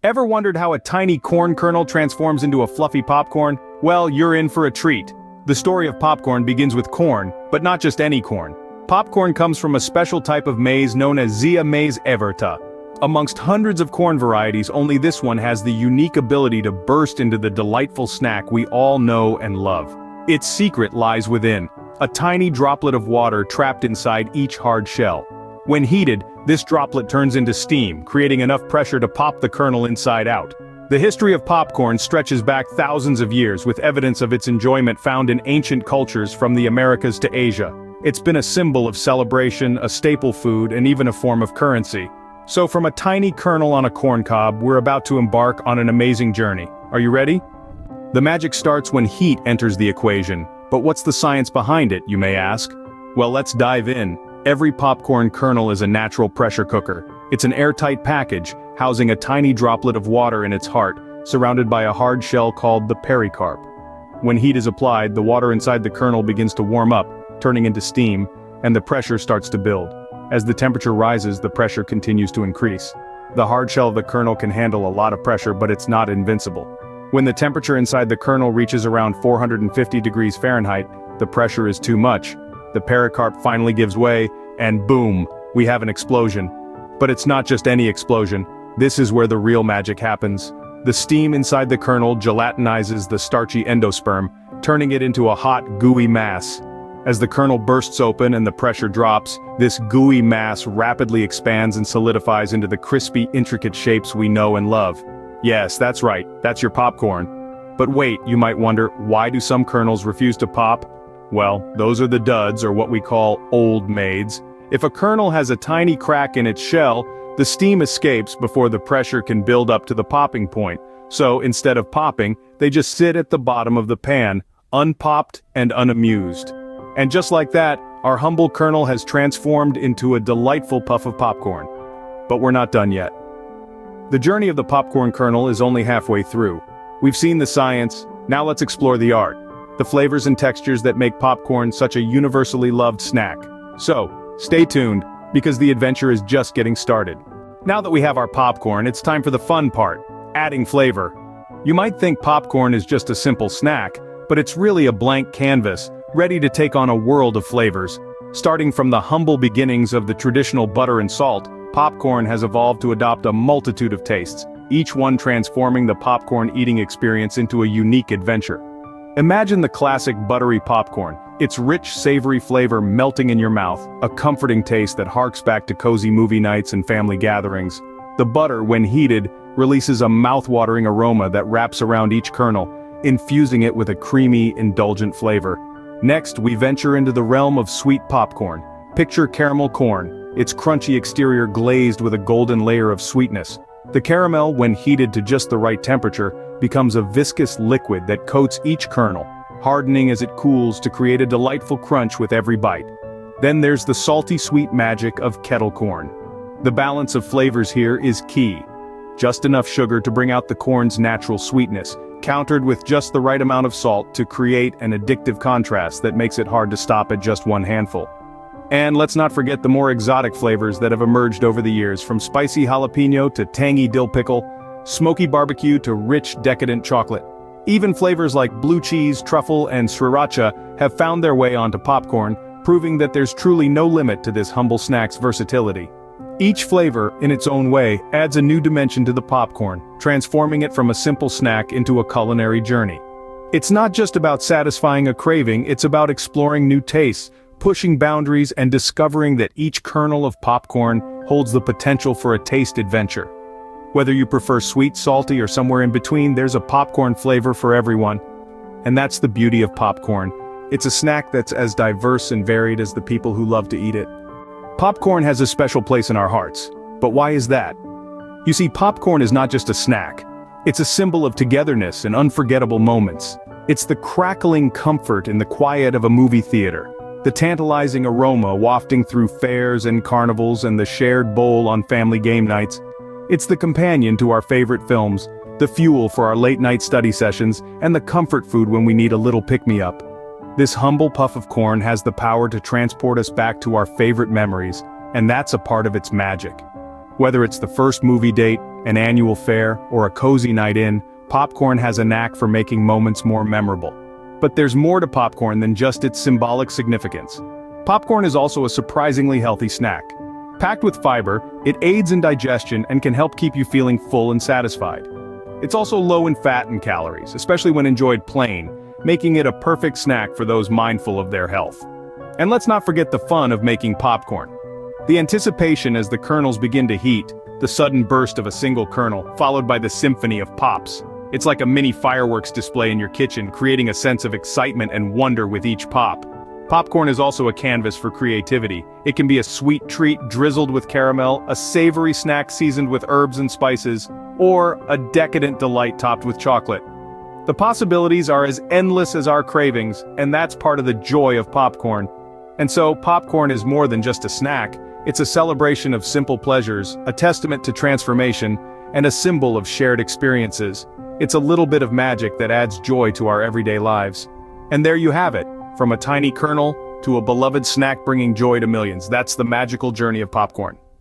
Ever wondered how a tiny corn kernel transforms into a fluffy popcorn? Well, you're in for a treat. The story of popcorn begins with corn, but not just any corn. Popcorn comes from a special type of maize known as Zea maize everta. Amongst hundreds of corn varieties, only this one has the unique ability to burst into the delightful snack we all know and love. Its secret lies within, a tiny droplet of water trapped inside each hard shell. When heated, this droplet turns into steam, creating enough pressure to pop the kernel inside out. The history of popcorn stretches back thousands of years, with evidence of its enjoyment found in ancient cultures from the Americas to Asia. It's been a symbol of celebration, a staple food, and even a form of currency. So from a tiny kernel on a corn cob, we're about to embark on an amazing journey. Are you ready? The magic starts when heat enters the equation. But what's the science behind it, you may ask? Well, let's dive in. Every popcorn kernel is a natural pressure cooker. It's an airtight package, housing a tiny droplet of water in its heart, surrounded by a hard shell called the pericarp. When heat is applied, the water inside the kernel begins to warm up, turning into steam, and the pressure starts to build. As the temperature rises, the pressure continues to increase. The hard shell of the kernel can handle a lot of pressure, but it's not invincible. When the temperature inside the kernel reaches around 450 degrees Fahrenheit, the pressure is too much. The pericarp finally gives way, and boom, we have an explosion. But it's not just any explosion. This is where the real magic happens. The steam inside the kernel gelatinizes the starchy endosperm, turning it into a hot, gooey mass. As the kernel bursts open and the pressure drops, this gooey mass rapidly expands and solidifies into the crispy, intricate shapes we know and love. Yes, that's right, that's your popcorn. But wait, you might wonder, why do some kernels refuse to pop? Well, those are the duds, or what we call old maids. If a kernel has a tiny crack in its shell, the steam escapes before the pressure can build up to the popping point. So instead of popping, they just sit at the bottom of the pan, unpopped and unamused. And just like that, our humble kernel has transformed into a delightful puff of popcorn. But we're not done yet. The journey of the popcorn kernel is only halfway through. We've seen the science, now let's explore the art. The flavors and textures that make popcorn such a universally loved snack. So, stay tuned, because the adventure is just getting started. Now that we have our popcorn, it's time for the fun part, adding flavor. You might think popcorn is just a simple snack, but it's really a blank canvas, ready to take on a world of flavors. Starting from the humble beginnings of the traditional butter and salt, popcorn has evolved to adopt a multitude of tastes, each one transforming the popcorn eating experience into a unique adventure. Imagine the classic buttery popcorn, its rich, savory flavor melting in your mouth, a comforting taste that harks back to cozy movie nights and family gatherings. The butter, when heated, releases a mouth-watering aroma that wraps around each kernel, infusing it with a creamy, indulgent flavor. Next, we venture into the realm of sweet popcorn. Picture caramel corn, its crunchy exterior glazed with a golden layer of sweetness. The caramel, when heated to just the right temperature, becomes a viscous liquid that coats each kernel, hardening as it cools to create a delightful crunch with every bite. Then there's the salty sweet magic of kettle corn. The balance of flavors here is key. Just enough sugar to bring out the corn's natural sweetness, countered with just the right amount of salt to create an addictive contrast that makes it hard to stop at just one handful. And let's not forget the more exotic flavors that have emerged over the years, from spicy jalapeno to tangy dill pickle, smoky barbecue to rich, decadent chocolate. Even flavors like blue cheese, truffle, and sriracha have found their way onto popcorn, proving that there's truly no limit to this humble snack's versatility. Each flavor, in its own way, adds a new dimension to the popcorn, transforming it from a simple snack into a culinary journey. It's not just about satisfying a craving, it's about exploring new tastes, pushing boundaries, and discovering that each kernel of popcorn holds the potential for a taste adventure. Whether you prefer sweet, salty, or somewhere in between, there's a popcorn flavor for everyone. And that's the beauty of popcorn. It's a snack that's as diverse and varied as the people who love to eat it. Popcorn has a special place in our hearts. But why is that? You see, popcorn is not just a snack. It's a symbol of togetherness and unforgettable moments. It's the crackling comfort in the quiet of a movie theater, the tantalizing aroma wafting through fairs and carnivals, and the shared bowl on family game nights. It's the companion to our favorite films, the fuel for our late-night study sessions, and the comfort food when we need a little pick-me-up. This humble puff of corn has the power to transport us back to our favorite memories, and that's a part of its magic. Whether it's the first movie date, an annual fair, or a cozy night in, popcorn has a knack for making moments more memorable. But there's more to popcorn than just its symbolic significance. Popcorn is also a surprisingly healthy snack. Packed with fiber, it aids in digestion and can help keep you feeling full and satisfied. It's also low in fat and calories, especially when enjoyed plain, making it a perfect snack for those mindful of their health. And let's not forget the fun of making popcorn. The anticipation as the kernels begin to heat, the sudden burst of a single kernel, followed by the symphony of pops. It's like a mini fireworks display in your kitchen, creating a sense of excitement and wonder with each pop. Popcorn is also a canvas for creativity. It can be a sweet treat drizzled with caramel, a savory snack seasoned with herbs and spices, or a decadent delight topped with chocolate. The possibilities are as endless as our cravings, and that's part of the joy of popcorn. And so, popcorn is more than just a snack. It's a celebration of simple pleasures, a testament to transformation, and a symbol of shared experiences. It's a little bit of magic that adds joy to our everyday lives. And there you have it, from a tiny kernel to a beloved snack bringing joy to millions. That's the magical journey of popcorn.